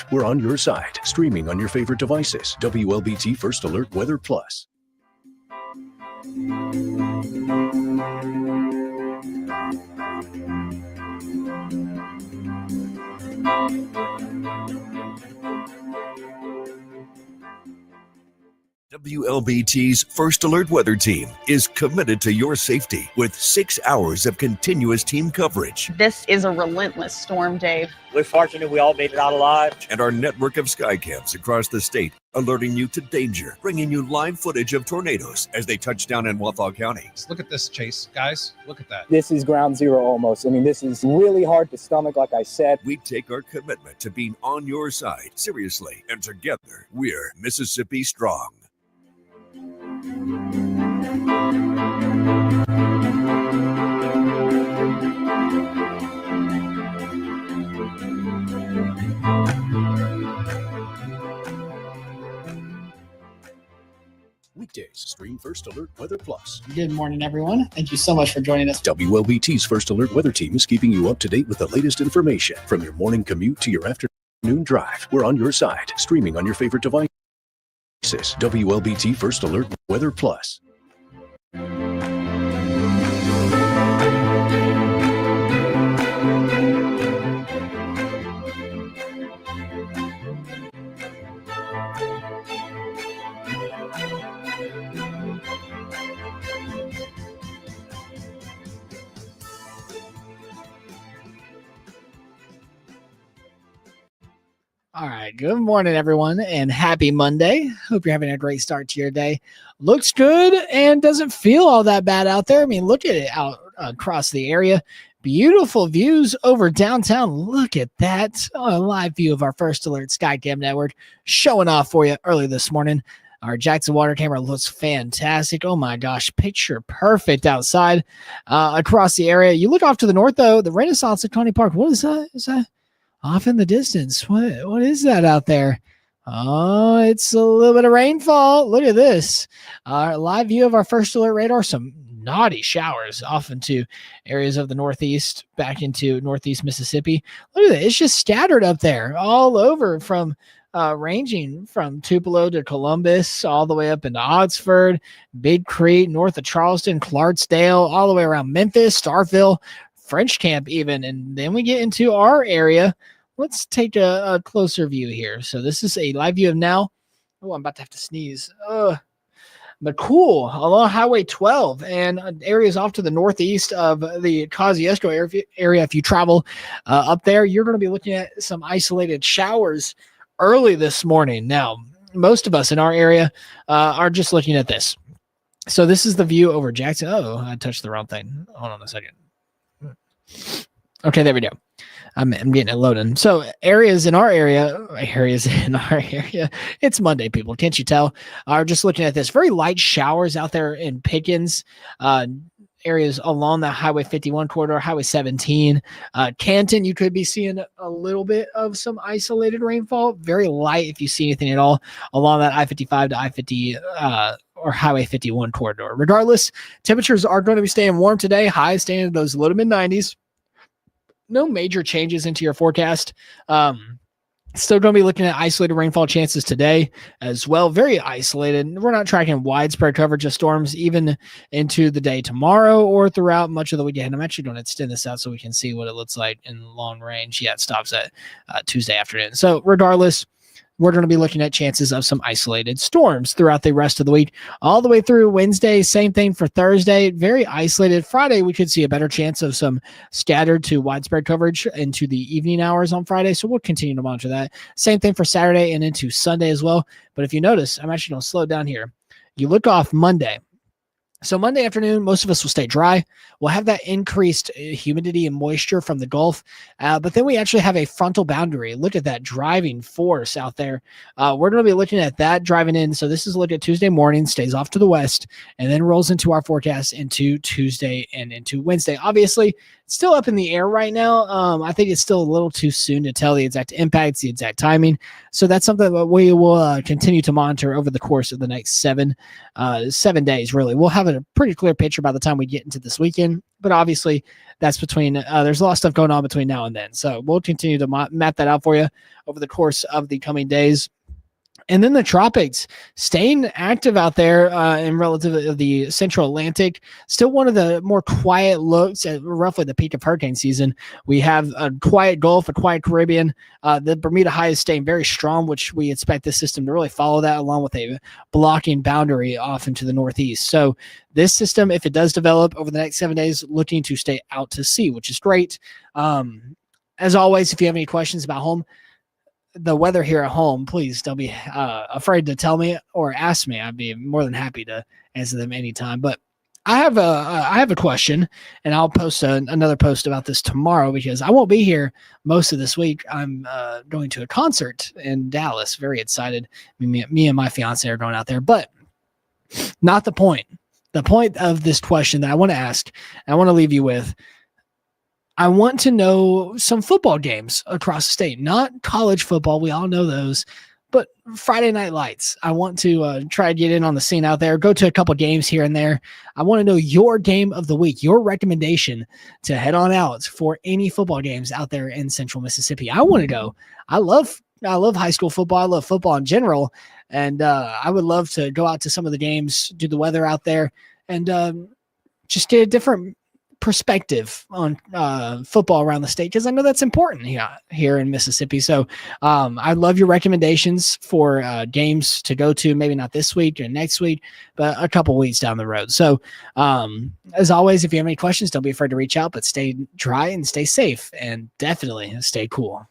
drive. We're on your side, streaming on your favorite devices. WLBT First Alert Weather Plus. WLBT's First Alert Weather Team is committed to your safety with 6 hours of continuous team coverage. This is a relentless storm, Dave. We're fortunate we all made it out alive. And our network of sky cams across the state, alerting you to danger, bringing you live footage of tornadoes as they touch down in Wathau County. Look at this, Chase. Guys, look at that. This is ground zero almost. I mean, this is really hard to stomach, like I said. We take our commitment to being on your side seriously, and together, we're Mississippi Strong. Weekdays, stream First Alert Weather Plus. Good morning, everyone. Thank you so much for joining us. WLBT's First Alert Weather Team is keeping you up to date with the latest information from your morning commute to your afternoon drive. We're on your side, streaming on your favorite devices. WLBT First Alert Weather Plus. All right. Good morning, everyone, and happy Monday. Hope you're having a great start to your day. Looks good and doesn't feel all that bad out there. I mean, look at it out across the area. Beautiful views over downtown. Look at that. A live view of our First Alert Skycam network showing off for you early this morning. Our Jackson water camera looks fantastic. Oh my gosh, picture perfect outside across the area. You look off to the north, though, the Renaissance at Coney Park. What is that? Is that off in the distance? What is that out there? Oh, it's a little bit of rainfall. Look at this. Our live view of our First Alert radar. Some naughty showers off into areas of the Northeast, back into Northeast Mississippi. Look at it. It's just scattered up there all over from ranging from Tupelo to Columbus, all the way up into Oxford, Big Creek, north of Charleston, Clarksdale, all the way around Memphis, Starkville, French Camp even. And then we get into our area. Let's take a closer view here. So this is a live view of now. Oh, I'm about to have to sneeze. But cool, along Highway 12 and areas off to the northeast of the Kosciuszko area. If you travel up there, you're going to be looking at some isolated showers early this morning. Now, most of us in our area are just looking at this. So this is the view over Jackson. Oh, I touched the wrong thing. Hold on a second. Okay, there we go. I'm getting it loaded. So areas in our area, it's Monday, people. Can't you tell? Are just looking at this. Very light showers out there in Pickens, areas along the Highway 51 corridor, Highway 17. Canton, you could be seeing a little bit of some isolated rainfall. Very light if you see anything at all along that I-55 to I-50 or Highway 51 corridor. Regardless, temperatures are going to be staying warm today. Highs staying in those low to mid-90s. No major changes into your forecast. Still going to be looking at isolated rainfall chances today as well. Very isolated. We're not tracking widespread coverage of storms even into the day tomorrow or throughout much of the weekend. I'm actually going to extend this out so we can see what it looks like in long range. Yeah, it stops at Tuesday afternoon. So regardless, we're going to be looking at chances of some isolated storms throughout the rest of the week, all the way through Wednesday. Same thing for Thursday. Very isolated. Friday, we could see a better chance of some scattered to widespread coverage into the evening hours on Friday. So we'll continue to monitor that. Same thing for Saturday and into Sunday as well. But if you notice, I'm actually going to slow down here. You look off Monday. So Monday afternoon, most of us will stay dry. We'll have that increased humidity and moisture from the Gulf. But then we actually have a frontal boundary. Look at that driving force out there. We're going to be looking at that driving in. So this is a look at Tuesday morning, stays off to the west, and then rolls into our forecast into Tuesday and into Wednesday. Obviously, still up in the air right now. I think it's still a little too soon to tell the exact impacts, the exact timing. So that's something that we will continue to monitor over the course of the next 7 days, really. We'll have a pretty clear picture by the time we get into this weekend. But obviously, that's between, there's a lot of stuff going on between now and then. So we'll continue to map that out for you over the course of the coming days. And then the tropics staying active out there in relative the central Atlantic. Still one of the more quiet looks at roughly the peak of hurricane season. We have a quiet Gulf, a quiet Caribbean. The Bermuda High is staying very strong, which we expect this system to really follow that, along with a blocking boundary off into the northeast. So this system, if it does develop over the next 7 days, looking to stay out to sea, which is great. As always, if you have any questions about the weather here at home, please don't be afraid to tell me or ask me. I'd be more than happy to answer them anytime. But I have a question, and I'll post another post about this tomorrow because I won't be here most of this week. I'm going to a concert in Dallas. Very excited. Me and my fiance are going out there, but not the point. The point of this question that I want to ask, and I want to leave you with, I want to know some football games across the state, not college football. We all know those, but Friday Night Lights. I want to try to get in on the scene out there, go to a couple games here and there. I want to know your game of the week, your recommendation to head on out for any football games out there in Central Mississippi. I want to go. I love high school football. I love football in general. And I would love to go out to some of the games, do the weather out there, and just get a different perspective on football around the state, because I know that's important here in Mississippi. So I love your recommendations for games to go to, maybe not this week or next week, but a couple weeks down the road. So as always, if you have any questions, don't be afraid to reach out, but stay dry and stay safe, and definitely stay cool.